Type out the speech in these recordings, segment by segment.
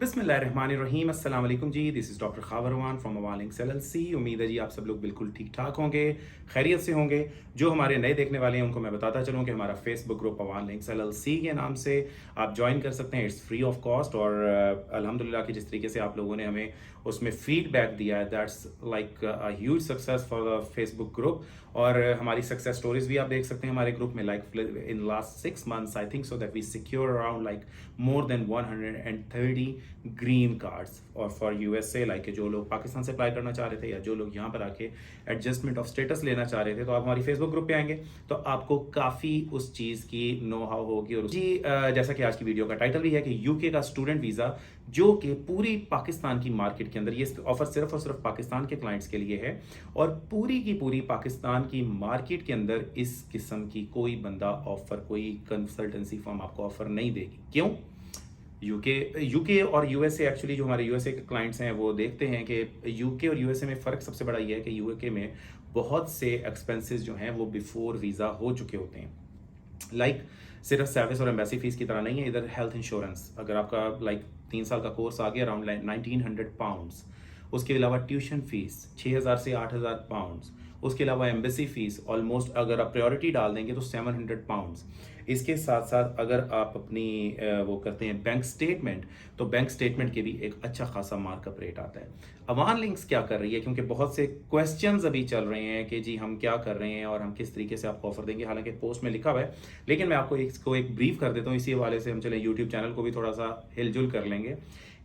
बिस्मिल्लाहिर्रहमानिर्रहीम अस्सलाम वालेकुम जी। This is doctor Khawarwan from Avalinks LLC। उम्मीद है जी आप सब लोग बिल्कुल ठीक ठाक होंगे, खैरियत से होंगे। जो हमारे नए देखने वाले हैं उनको मैं बताता चलूँ कि हमारा फेसबुक ग्रुप अवालिंक्स LLC के नाम से आप ज्वाइन कर सकते हैं। इट्स फ्री ऑफ कॉस्ट और अल्हम्दुलिल्लाह कि जिस तरीके से आप लोगों ने हमें उसमें फीडबैक दिया है, that's like a huge success for the Facebook group. और हमारी सक्सेस स्टोरीज भी आप देख सकते हैं हमारे ग्रुप में। Like in last 6 months I think so that we secure around like more than 130 green cards और फॉर यूएसए, लाइक जो लोग पाकिस्तान से अप्लाई करना चाह रहे थे या जो लोग यहाँ पर आके एडजस्टमेंट ऑफ स्टेटस लेना चाह रहे थे, तो आप हमारी फेसबुक ग्रुप पे आएंगे तो आपको काफ़ी उस चीज़ की नो हाउ होगी। और जी जैसा कि आज की वीडियो का टाइटल भी है कि यूके का स्टूडेंट वीज़ा, जो कि पूरी पाकिस्तान की मार्केट के अंदर ये ऑफर सिर्फ और सिर्फ पाकिस्तान के क्लाइंट्स के लिए है और पूरी की पूरी पाकिस्तान की मार्केट के अंदर इस किस्म की कोई बंदा ऑफर, कोई कंसल्टेंसी फर्म आपको ऑफर नहीं देगी। क्यों? यूके और यूएसए, एक्चुअली जो हमारे यूएसए के क्लाइंट्स हैं वो देखते हैं कि यूके और यूएसए में फ़र्क सबसे बड़ा ये है कि यूके में बहुत से एक्सपेंसेस जो हैं वो बिफोर वीज़ा हो चुके होते हैं। लाइक सिर्फ सर्विस और एम्बेसी फीस की तरह नहीं है, इधर हेल्थ इंश्योरेंस, अगर आपका लाइक 3 साल का कोर्स आ गया अराउंड 1900 पाउंड्स, उसके अलावा ट्यूशन फीस 6000 से 8000 पाउंड्स, उसके अलावा एम्बेसी फीस ऑलमोस्ट अगर आप प्रायोरिटी डाल देंगे तो 700 पाउंड्स। इसके साथ साथ अगर आप अपनी वो करते हैं बैंक स्टेटमेंट, तो बैंक स्टेटमेंट के भी एक अच्छा खासा मार्कअप रेट आता है। अवान लिंक्स क्या कर रही है, क्योंकि बहुत से क्वेश्चंस अभी चल रहे हैं कि जी हम क्या कर रहे हैं और हम किस तरीके से आपको ऑफर देंगे, हालांकि पोस्ट में लिखा हुआ है, लेकिन मैं आपको इसको एक ब्रीफ कर देता हूँ। इसी हवाले से हम चले यूट्यूब चैनल को भी थोड़ा सा हिलजुल कर लेंगे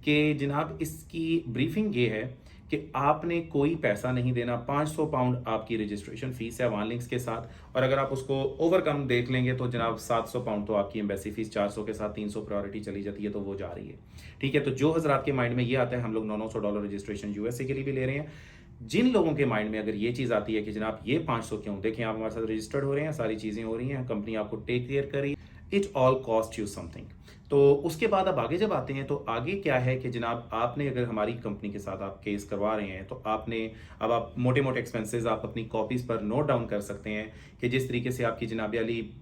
कि जनाब इसकी ब्रीफिंग ये है कि आपने कोई पैसा नहीं देना। 500 पाउंड आपकी रजिस्ट्रेशन फीस है वन लिंक्स के साथ, और अगर आप उसको ओवरकम देख लेंगे तो जनाब 700 पाउंड तो आपकी एम्बेसी फीस, 400 के साथ 300 प्रायोरिटी चली जाती है, तो वो जा रही है। ठीक है, तो जो हजरात के माइंड में ये आता है, हम लोग $900 रजिस्ट्रेशन यूएसए के लिए भी ले रहे हैं। जिन लोगों के माइंड में अगर ये चीज़ आती है कि जनाब ये 500 क्यों, देखें आप हमारे साथ रजिस्टर्ड हो रहे हैं, सारी चीज़ें हो रही हैं, कंपनी आपको टेक केयर कर रही है, it all cost you something. तो उसके बाद अब आगे जब आते हैं तो आगे क्या है कि जनाब आपने अगर हमारी कंपनी के साथ आप केस करवा रहे हैं तो आपने अब आप मोटे मोटे एक्सपेंसेस आप अपनी कॉपीज़ पर नोट डाउन कर सकते हैं कि जिस तरीके से आपकी जनाब अली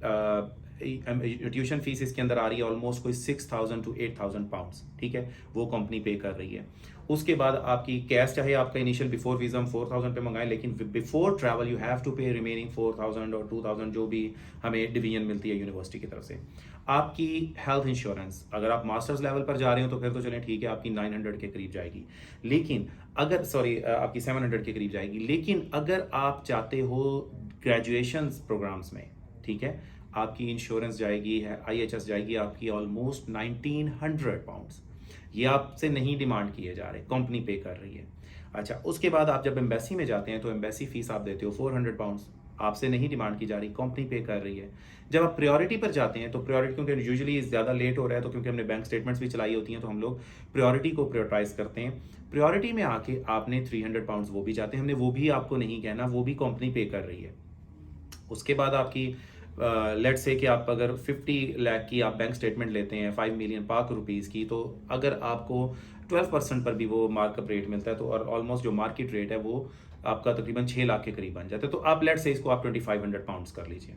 ट्यूशन फीस इसके अंदर आ रही है ऑलमोस्ट कोई 6000 to 8000 पाउंड्स। ठीक है, वो कंपनी पे कर रही है। उसके बाद आपकी कैश, चाहे आपका इनिशियल बिफोर वीज़ा हम 4000 पे मंगाएं, लेकिन before travel you have to pay remaining 4000 और 2000 जो भी हमें डिवीजन मिलती है यूनिवर्सिटी की तरफ से। आपकी हेल्थ इंश्योरेंस, अगर आप मास्टर्स लेवल पर जा रहे हो तो फिर तो चलें ठीक है, आपकी 900 के करीब जाएगी, लेकिन अगर आपकी 700 के करीब जाएगी। लेकिन अगर आप चाहते हो ग्रेजुएशन प्रोग्राम्स में, ठीक है, आपकी इंश्योरेंस जाएगी है, IHS जाएगी आपकी ऑलमोस्ट 1900 पाउंड्स। ये आपसे नहीं डिमांड किए जा रहे, कंपनी पे कर रही है। अच्छा, उसके बाद आप जब एम्बेसी में जाते हैं तो एम्बेसी फीस आप देते हो 400 पाउंड्स, आपसे नहीं डिमांड की जा रही, कंपनी पे कर रही है। जब आप प्रायोरिटी पर जाते हैं तो प्रायोरिटी, क्योंकि यूजुअली ज़्यादा लेट हो रहा है तो क्योंकि हमने बैंक स्टेटमेंट्स भी चलाई होती हैं तो हम लोग प्रायोरिटी को प्रायोरिटाइज करते हैं। प्रायोरिटी में आके आपने 300 पाउंड्स वो भी जाते हैं, हमने वो भी आपको नहीं कहना, वो भी कंपनी पे कर रही है। उसके बाद आपकी लेट्स से कि आप अगर 50 लाख की आप बैंक स्टेटमेंट लेते हैं 5 मिलियन पाक रुपीज़ की, तो अगर आपको 12% पर भी वो मार्कअप रेट मिलता है तो और ऑलमोस्ट जो मार्केट रेट है वो आपका तकरीबन 6 लाख के करीब बन जाता है। तो आप लेट्स से इसको आप 2500 पाउंड्स कर लीजिए।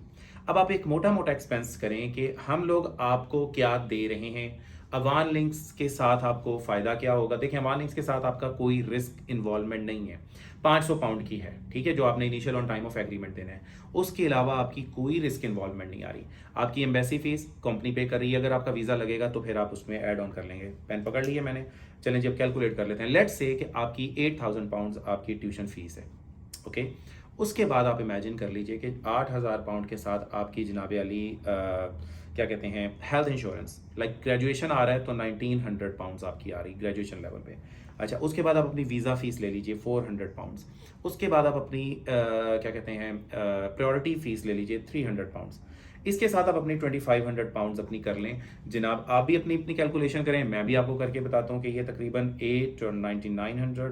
अब आप एक मोटा मोटा एक्सपेंस करें कि हम लोग आपको क्या दे रहे हैं, अवान लिंक्स के साथ आपको फ़ायदा क्या होगा। देखिए, अवान लिंक्स के साथ आपका कोई रिस्क इन्वॉल्वमेंट नहीं है, 500 पाउंड की है, ठीक है, जो आपने initial on time of agreement देना है। उसके अलावा आपकी कोई रिस्क इन्वॉल्वमेंट नहीं आ रही। आपकी एम्बेसी फीस कंपनी पे कर रही है, अगर आपका वीज़ा लगेगा तो फिर आप उसमें ऐड ऑन कर लेंगे। पेन पकड़ लिया मैंने, चलें जब कैलकुलेट कर लेते हैं। लेट्स से कि आपकी 8000 पाउंड आपकी ट्यूशन फीस है, ओके। उसके बाद आप इमेजिन कर लीजिए कि 8000 पाउंड के साथ आपकी जनाब अली क्या कहते हैं हेल्थ इंश्योरेंस, लाइक ग्रेजुएशन आ रहा है तो 1900 पाउंड्स आपकी आ रही ग्रेजुएशन लेवल पे। अच्छा, उसके बाद आप अपनी वीज़ा फीस ले लीजिए 400 पाउंड्स। उसके बाद आप अपनी क्या कहते हैं प्रायोरिटी फीस ले लीजिए 300 पाउंड्स। इसके साथ आप अपनी 2500 पाउंड्स अपनी कर लें। जनाब आप भी अपनी अपनी कैलकुलेशन करें, मैं भी आपको करके बताता हूँ कि ये तकरीबन 8 और 9900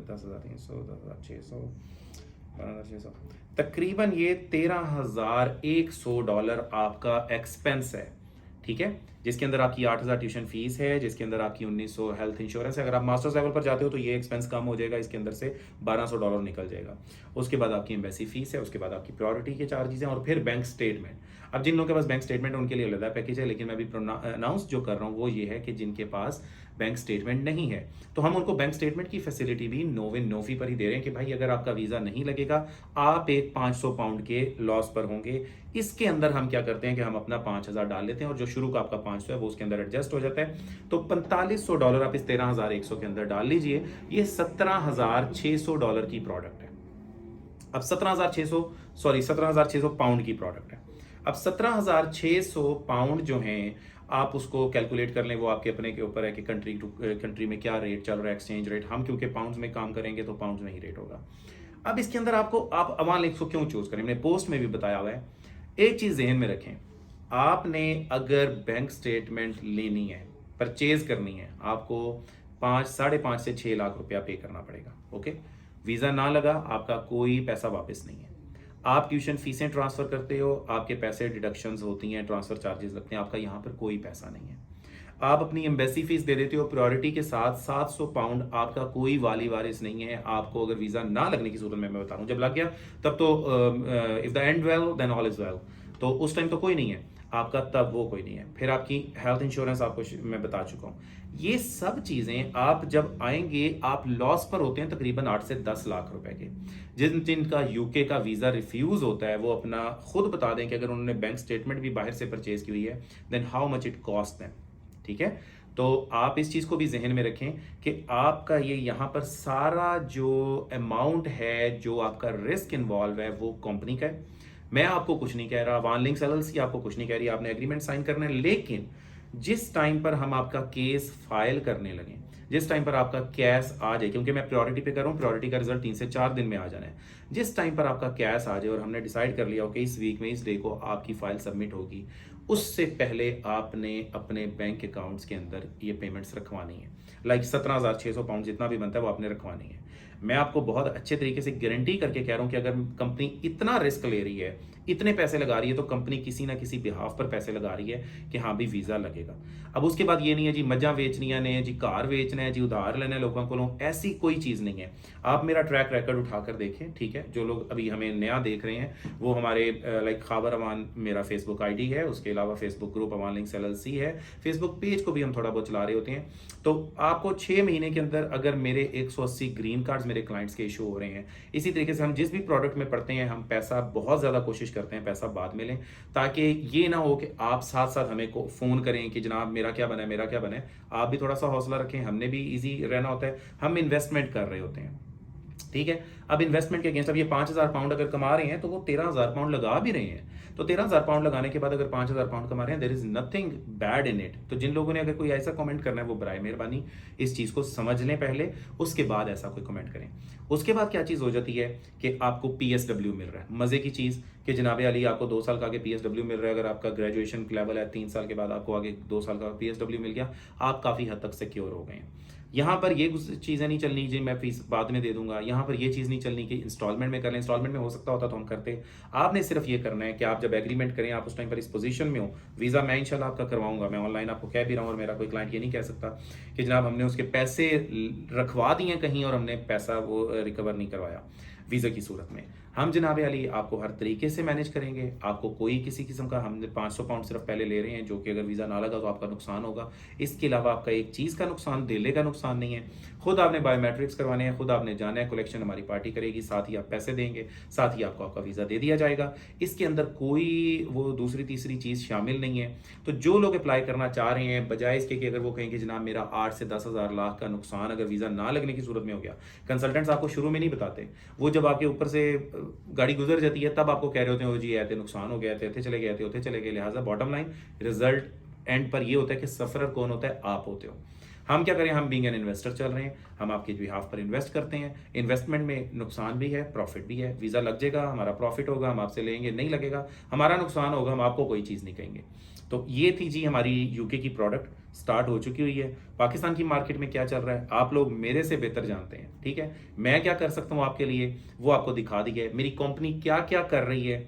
10,300 10,600 12,600 तकरीबन ये $13,100 आपका एक्सपेंस है। ठीक है, जिसके अंदर आपकी 8000 ट्यूशन फीस है, जिसके अंदर आपकी 1900 हेल्थ इंश्योरेंस है। अगर आप मास्टर्स लेवल पर जाते हो तो ये एक्सपेंस कम हो जाएगा, इसके अंदर से $1200 निकल जाएगा। उसके बाद आपकी एम्बेसी फीस है, उसके बाद आपकी प्रायोरिटी के चार्जेस हैं और फिर बैंक स्टेटमेंट। अब जिन लोगों के पास बैंक स्टेटमेंट है उनके लिए अलग पैकेज है, लेकिन मैं अभी अनाउंस जो कर रहा हूँ वो ये है कि जिनके पास बैंक स्टेटमेंट नहीं है, तो हम उनको बैंक स्टेटमेंट की फैसिलिटी भी नो विन नो फी पर ही दे रहे हैं कि भाई अगर आपका वीज़ा नहीं लगेगा, आप एक 500 पाउंड के लॉस पर होंगे। इसके अंदर हम क्या करते हैं कि हम अपना 5000 डाल लेते हैं और जो शुरू का आपका 500 है वो उसके अंदर एडजस्ट हो जाता है। तो $4500 आप इस 13100 के अंदर डाल लीजिए, ये $17600 की प्रोडक्ट है। अब 17,600, सॉरी 17,600 पाउंड की प्रोडक्ट है। अब 17,600 पाउंड जो हैं, आप उसको कैलकुलेट कर लें, वो आपके अपने के ऊपर है कि कंट्री टू कंट्री में क्या रेट चल रहा है, एक्सचेंज रेट। हम क्योंकि पाउंड्स में काम करेंगे तो पाउंड्स में ही रेट होगा। अब इसके अंदर आपको आप अवान लिंक्स को क्यों चूज करें, मैंने पोस्ट में भी बताया हुआ है। एक चीज जहन में रखें, आपने अगर बैंक स्टेटमेंट लेनी है, परचेज करनी है, आपको 5, 5.5 से 6 लाख रुपया पे करना पड़ेगा। ओके, वीजा ना लगा, आपका कोई पैसा वापस नहीं है। आप ट्यूशन फीसें ट्रांसफर करते हो, आपके पैसे डिडक्शंस होती हैं, ट्रांसफर चार्जेस लगते हैं, आपका यहाँ पर कोई पैसा नहीं है। आप अपनी एम्बेसी फीस दे देते हो प्रायोरिटी के साथ 700 पाउंड, आपका कोई वाली वारिस नहीं है। आपको अगर वीजा ना लगने की सूरत में मैं बता रहा हूँ, जब लग गया तब तो if the end well then all is well, तो उस टाइम तो कोई नहीं है आपका, तब वो कोई नहीं है। फिर आपकी हेल्थ इंश्योरेंस आपको मैं बता चुका हूँ। ये सब चीजें आप जब आएंगे, आप लॉस पर होते हैं तकरीबन 8 से 10 लाख रुपए के। जिनका यूके का वीजा रिफ्यूज होता है वो अपना खुद बता दें कि अगर उन्होंने बैंक स्टेटमेंट भी बाहर से परचेज की हुई है, then how much it cost them. ठीक है, तो आप इस चीज को भी जहन में रखें कि आपका ये यहाँ पर सारा जो अमाउंट है, जो आपका रिस्क इन्वॉल्व है, वो कंपनी का है। मैं आपको कुछ नहीं कह रहा, वान लिंक्स एलएलसी आपको कुछ नहीं कह रही, आपने एग्रीमेंट साइन करना है। लेकिन जिस टाइम पर हम आपका केस फाइल करने लगे, जिस टाइम पर आपका कैश आ जाए, क्योंकि मैं प्रायोरिटी पे कर रहा हूँ, प्रायोरिटी का रिजल्ट 3 से 4 दिन में आ जाना है। जिस टाइम पर आपका कैश आ जाए और हमने डिसाइड कर लिया हो कि इस वीक में, इस डे को आपकी फाइल सबमिट होगी, उससे पहले आपने अपने बैंक अकाउंट्स के अंदर ये पेमेंट्स रखवानी है। लाइक 17,600 पाउंड जितना भी बनता है वो आपने रखवानी है। मैं आपको बहुत अच्छे तरीके से गारंटी करके कह रहा हूं कि अगर कंपनी इतना रिस्क ले रही है, इतने पैसे लगा रही है, तो कंपनी किसी ना किसी बिहाफ पर पैसे लगा रही है कि हाँ भी वीजा लगेगा। अब उसके बाद ये नहीं है जी मज्जा वेचनिया ने जी, कार वेचना है जी, उधार लेना है लोगों को, ऐसी कोई चीज नहीं है। आप मेरा ट्रैक रिकॉर्ड उठाकर देखें, ठीक है। जो लोग अभी हमें नया देख रहे हैं वो हमारे लाइक खाबर अमान मेरा फेसबुक आईडी है, उसके अलावा फेसबुक ग्रुप अमान लिंक्स एलएलसी है, फेसबुक पेज को भी हम थोड़ा बहुत चला रहे होते हैं। तो आपको 6 महीने के अंदर अगर मेरे 180 ग्रीन कार्ड्स मेरे क्लाइंट्स के इशू हो रहे हैं, इसी तरीके से हम जिस भी प्रोडक्ट में पढ़ते हैं, हम पैसा बहुत ज़्यादा कोशिश करते हैं पैसा बाद में लें, ताकि ये ना हो कि आप साथ साथ हमें को फ़ोन करें कि जनाब मेरा क्या बना है, मेरा क्या बना है। आप भी थोड़ा सा हौसला रखें, हमने भी ईजी रहना होता है, हम इन्वेस्टमेंट कर रहे होते हैं, ठीक है। अब इन्वेस्टमेंट के अगेंस्ट अब ये 5,000 पाउंड अगर कमा रहे हैं तो वो 13,000 पाउंड लगा भी रहे हैं। तो 13,000 पाउंड लगाने के बाद अगर 5,000 पाउंड कमा रहे हैं, there is nothing bad in it. तो जिन लोगों ने अगर कोई ऐसा कमेंट करना है, वो बराए मेहरबानी इस चीज़ को समझ लें पहले, उसके बाद ऐसा कोई कमेंट करें। उसके बाद क्या चीज़ हो जाती है कि आपको PSW मिल रहा है, मज़े की चीज़ कि जनाब अली आपको 2 साल का आगे PSW मिल रहा है। अगर आपका ग्रेजुएशन लेवल है 3 साल के बाद आपको आगे 2 साल का PSW मिल गया, आप काफ़ी हद तक सिक्योर हो गए हैं। यहाँ पर ये चीज़ें नहीं चलनी जी मैं फीस बाद में दे दूंगा, यहाँ पर ये चीज़ नहीं चलनी कि इंस्टॉलमेंट में कर लें। इंस्टॉलमेंट में हो सकता होता तो हम करते। आपने सिर्फ ये करना है कि आप जब एग्रीमेंट करें, आप उस टाइम पर इस पोजीशन में हो, वीज़ा मैं इंशाल्लाह आपका करवाऊंगा। मैं ऑनलाइन आपको कह भी रहा हूँ, और मेरा कोई क्लाइंट ये नहीं कह सकता कि जनाब हमने उसके पैसे रखवा दिए कहीं और हमने पैसा वो रिकवर नहीं करवाया। वीज़ा की सूरत में हम जनाब अली आपको हर तरीके से मैनेज करेंगे। आपको कोई किसी किस्म का, हम 500 पाउंड सिर्फ पहले ले रहे हैं, जो कि अगर वीज़ा ना लगा तो आपका नुकसान होगा। इसके अलावा आपका एक चीज़ का नुकसान, दिले का नुकसान नहीं है। खुद आपने बायोमेट्रिक्स करवाने हैं, खुद आपने जाना है, कलेक्शन हमारी पार्टी करेगी, साथ ही आप पैसे देंगे, साथ ही आपको आपका वीज़ा दे दिया जाएगा। इसके अंदर कोई वो दूसरी तीसरी चीज़ शामिल नहीं है। तो जो लोग अप्लाई करना चाह रहे हैं, बजाय इसके कि अगर वो कहें कि जनाब मेरा 8 से 10,000 लाख का नुकसान अगर वीज़ा ना लगने की सूरत में हो गया, कंसल्टेंट्स आपको शुरू में नहीं बताते। वो जब आपके ऊपर से गाड़ी गुजर जाती है तब आपको कह रहे होते हैं, वो जी ऐसे नुकसान हो गया थे, इतने चले गए थे, उतने चले गए। लिहाजा बॉटम लाइन रिजल्ट एंड पर ये होता है कि सफरर कौन होता है, आप होते हो। हम क्या करें, हम बीइंग एन इन्वेस्टर चल रहे हैं, हम आपके बिहाफ पर इन्वेस्ट करते हैं। इन्वेस्टमेंट में नुकसान भी है, प्रॉफिट भी है। वीज़ा लग जाएगा, हमारा प्रॉफिट होगा, हम आपसे लेंगे, नहीं लगेगा हमारा नुकसान होगा, हम आपको कोई चीज़ नहीं कहेंगे। तो ये थी जी हमारी यूके की प्रोडक्ट, स्टार्ट हो चुकी हुई है। पाकिस्तान की मार्केट में क्या चल रहा है आप लोग मेरे से बेहतर जानते हैं, ठीक है। मैं क्या कर सकता हूँ आपके लिए वो आपको दिखा दी है। मेरी कंपनी क्या क्या कर रही है,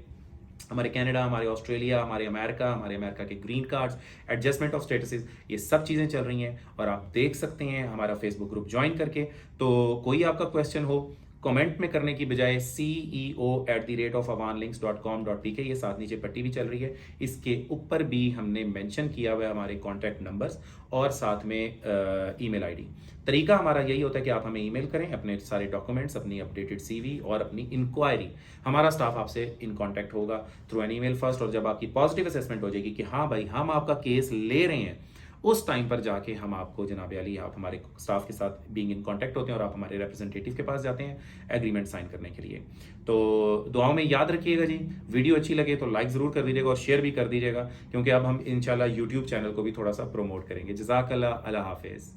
हमारे कनाडा, हमारे ऑस्ट्रेलिया, हमारे अमेरिका के green cards, adjustment of statuses, ये सब चीज़ें चल रही हैं और आप देख सकते हैं हमारा फेसबुक ग्रुप ज्वाइन करके। तो कोई आपका क्वेश्चन हो, कमेंट में करने की बजाय ceo@avanlinks.com.tk, ये साथ नीचे पट्टी भी चल रही है, इसके ऊपर भी हमने मेंशन किया हुआ है हमारे कॉन्टैक्ट नंबर्स और साथ में ईमेल आईडी। तरीका हमारा यही होता है कि आप हमें ईमेल करें अपने सारे डॉक्यूमेंट्स, अपनी अपडेटेड सीवी और अपनी इंक्वायरी। हमारा स्टाफ आपसे इन कॉन्टैक्ट होगा थ्रू एन ईमेल फर्स्ट, और जब आपकी पॉजिटिव असेसमेंट हो जाएगी कि हाँ भाई हम आपका केस ले रहे हैं, उस टाइम पर जाके हम आपको जनाब अली, आप हमारे स्टाफ के साथ बीइंग इन कांटेक्ट होते हैं और आप हमारे रिप्रेजेंटेटिव के पास जाते हैं एग्रीमेंट साइन करने के लिए। तो दुआओं में याद रखिएगा जी। वीडियो अच्छी लगे तो लाइक ज़रूर कर दीजिएगा और शेयर भी कर दीजिएगा, क्योंकि अब हम इंशाल्लाह यूट्यूब चैनल को भी थोड़ा सा प्रमोट करेंगे। जज़ाकल्लाह, अल्लाह हाफिज़।